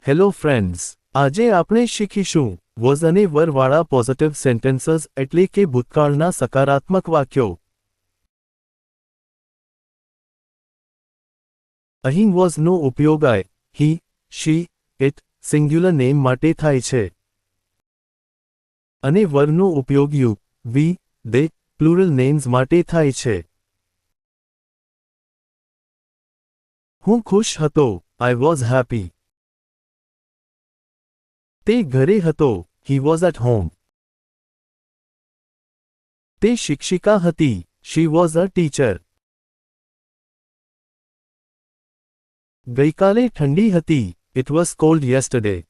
Hello friends, આજે આપણે શીખીશું વોઝ અને વરવાળા પોઝિટિવ સેન્ટેન્સીસ એટલે કે ભૂતકાળના સકારાત્મક વાક્યો. અહીં વોઝનો ઉપયોગ I, he, she, it, singular name માટે થાય છે. અને વરનો ઉપયોગ you, we, they, plural names માટે થાય છે. હું ખુશ હતો, આઈ વોઝ હેપી. તે ઘરે હતો, he was at home. તે શિક્ષિકા હતી, she was a teacher. ગઈકાલે ઠંડી હતી, it was cold yesterday.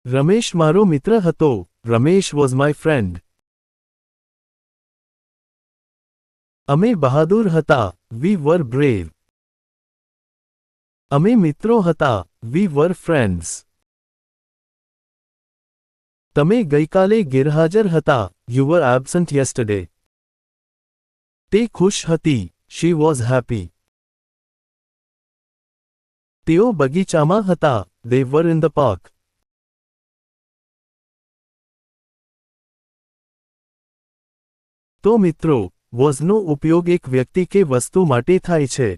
Ramesh મારો મિત્ર હતો, Ramesh was my friend. અમે બહાદુર હતા, we were brave. અમે મિત્રો હતા, we were friends. તમે ગઈકાલે ગેરહાજર હતા, you were absent yesterday. તે ખુશ હતી, she was happy. તેઓ બગીચામાં હતા, they were in the park. તો મિત્રો, wasનો ઉપયોગ એક વ્યક્તિ કે વસ્તુ માટે થાય છે,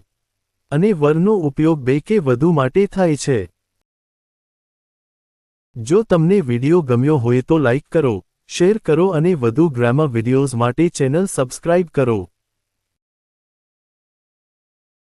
અને વરનો ઉપયોગ બે કે વધુ માટે થાય છે. જો તમને વિડિયો ગમ્યો હોય તો લાઇક કરો, શેર કરો અને વધુ ગ્રામર વિડિયોઝ માટે ચેનલ સબસ્ક્રાઇબ કરો.